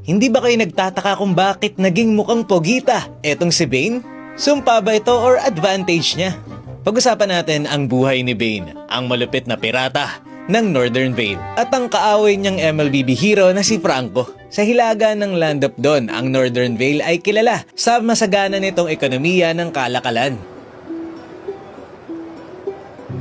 Hindi ba kayo nagtataka kung bakit naging mukhang pogita etong si Bane? Sumpa ba ito or advantage niya? Pag-usapan natin ang buhay ni Bane, ang malupit na pirata ng Northern Vale at ang kaaway niyang MLBB hero na si Franco. Sa hilaga ng Land of Dawn, ang Northern Vale ay kilala sa masagana nitong ekonomiya ng kalakalan.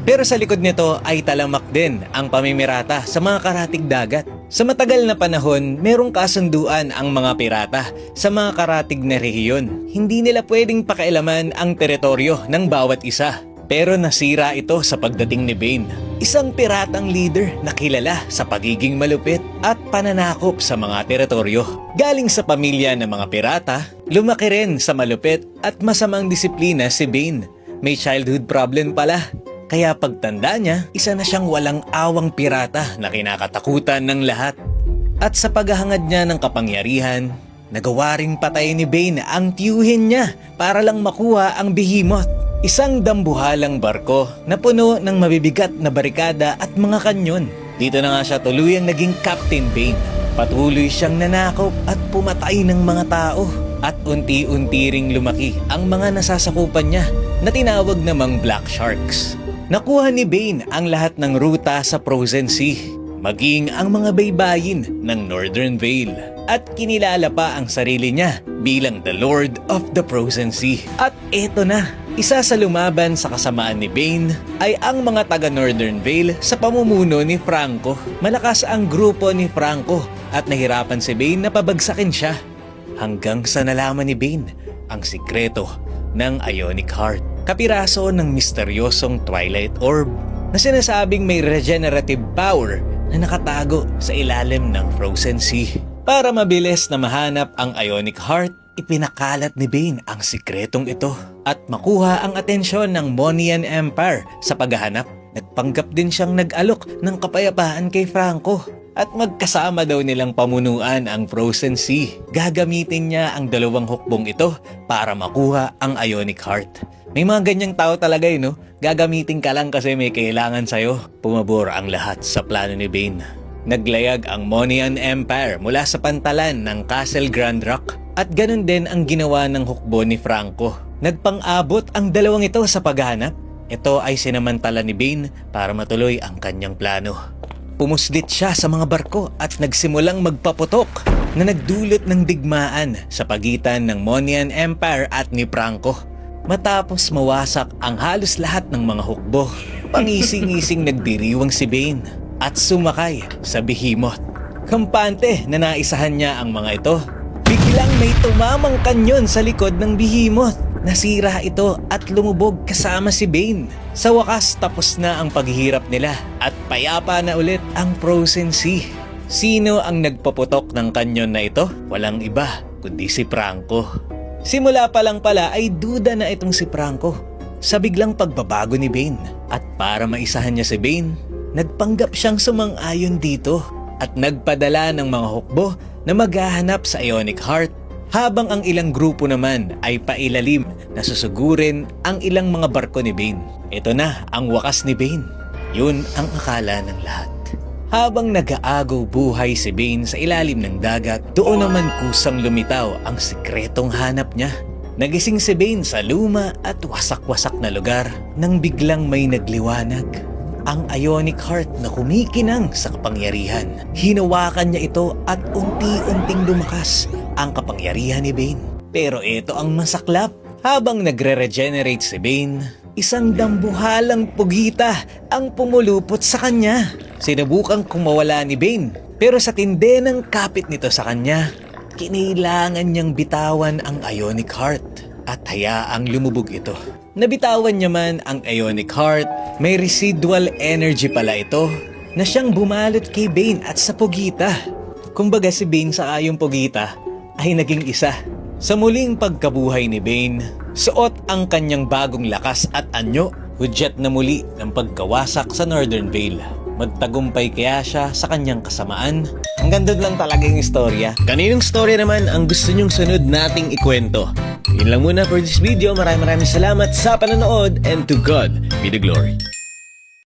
Pero sa likod nito ay talamak din ang pamimirata sa mga karatig dagat. Sa matagal na panahon, merong kasunduan ang mga pirata sa mga karatig na rehiyon. Hindi nila pwedeng pakialaman ang teritoryo ng bawat isa. Pero nasira ito sa pagdating ni Bane, isang piratang leader na kilala sa pagiging malupit at pananakop sa mga teritoryo. Galing sa pamilya ng mga pirata, lumaki rin sa malupit at masamang disiplina si Bane. May childhood problem pala. Kaya pagtanda niya, isa na siyang walang awang pirata na kinakatakutan ng lahat. At sa paghahangad niya ng kapangyarihan, nagawa ring patay ni Bane ang tiyuhin niya para lang makuha ang Behemoth. Isang dambuhalang barko na puno ng mabibigat na barikada at mga kanyon. Dito na nga siya tuluyang naging Captain Bane. Patuloy siyang nanakop at pumatay ng mga tao. At unti-unti ring lumaki ang mga nasasakupan niya na tinawag namang Black Sharks. Nakuha ni Bane ang lahat ng ruta sa Frozen Sea, maging ang mga baybayin ng Northern Vale. At kinilala pa ang sarili niya bilang the Lord of the Frozen Sea. At eto na, isa sa lumaban sa kasamaan ni Bane ay ang mga taga Northern Vale sa pamumuno ni Franco. Malakas ang grupo ni Franco at nahirapan si Bane na pabagsakin siya. Hanggang sa nalaman ni Bane ang sikreto ng Ionic Heart. Kapiraso ng misteryosong Twilight Orb na sinasabing may regenerative power na nakatago sa ilalim ng Frozen Sea. Para mabilis na mahanap ang Ionic Heart, ipinakalat ni Bane ang sikretong ito at makuha ang atensyon ng Monian Empire sa paghahanap. Nagpanggap din siyang nag-alok ng kapayapaan kay Franco at magkasama daw nilang pamunuan ang Frozen Sea. Gagamitin niya ang dalawang hukbong ito para makuha ang Ionic Heart. May mga ganyang tao talaga no? Gagamitin ka lang kasi may kailangan sa'yo. Pumabor ang lahat sa plano ni Bane. Naglayag ang Monian Empire mula sa pantalan ng Castle Grand Rock at ganun din ang ginawa ng hukbo ni Franco. Nagpang-abot ang dalawang ito sa paghahanap. Ito ay sinamantala ni Bane para matuloy ang kanyang plano. Pumuslit siya sa mga barko at nagsimulang magpaputok na nagdulot ng digmaan sa pagitan ng Monian Empire at ni Franco. Matapos mawasak ang halos lahat ng mga hukbo, pangising-ising nagdiriwang si Bane at sumakay sa Behemoth. Kampante na naisahan niya ang mga ito. Biglang may tumamang kanyon sa likod ng Behemoth. Nasira ito at lumubog kasama si Bane. Sa wakas tapos na ang paghihirap nila at payapa na ulit ang Frozen Sea. Sino ang nagpaputok ng kanyon na ito? Walang iba kundi si Franco. Simula pa lang pala ay duda na itong si Franco sa biglang pagbabago ni Bane. At para maisahan niya si Bane, nagpanggap siyang sumang-ayon dito at nagpadala ng mga hukbo na maghahanap sa Ionic Heart. Habang ang ilang grupo naman ay pailalim na susugurin ang ilang mga barko ni Bane. Ito na ang wakas ni Bane. Yun ang akala ng lahat. Habang nag-aagaw buhay si Bane sa ilalim ng dagat, doon naman kusang lumitaw ang sikretong hanap niya. Nagising si Bane sa luma at wasak-wasak na lugar nang biglang may nagliwanag. Ang Ionic Heart na kumikinang sa kapangyarihan. Hinawakan niya ito at unti-unting lumakas ang kapangyarihan ni Bane. Pero ito ang masaklap. Habang nagre-regenerate si Bane, isang dambuhalang pugita ang pumulupot sa kanya. Sinubukang kumawala ni Bane, pero sa tindi ng kapit nito sa kanya, kinailangan niyang bitawan ang Ionic Heart at hayaang lumubog ito. Nabitawan niya man ang Ionic Heart, may residual energy pala ito na siyang bumalot kay Bane at sa pugita. Kumbaga si Bane sa yung pugita ay naging isa. Sa muling pagkabuhay ni Bane, suot ang kanyang bagong lakas at anyo, hudyat na muli ng pagkawasak sa Northern Vale. Magtagumpay kaya siya sa kanyang kasamaan? Hanggang doon lang talaga yung istorya. Kaninong story naman ang gusto nyong sunod nating ikwento? Yun lang muna for this video. Maraming salamat sa panonood and to God be the glory.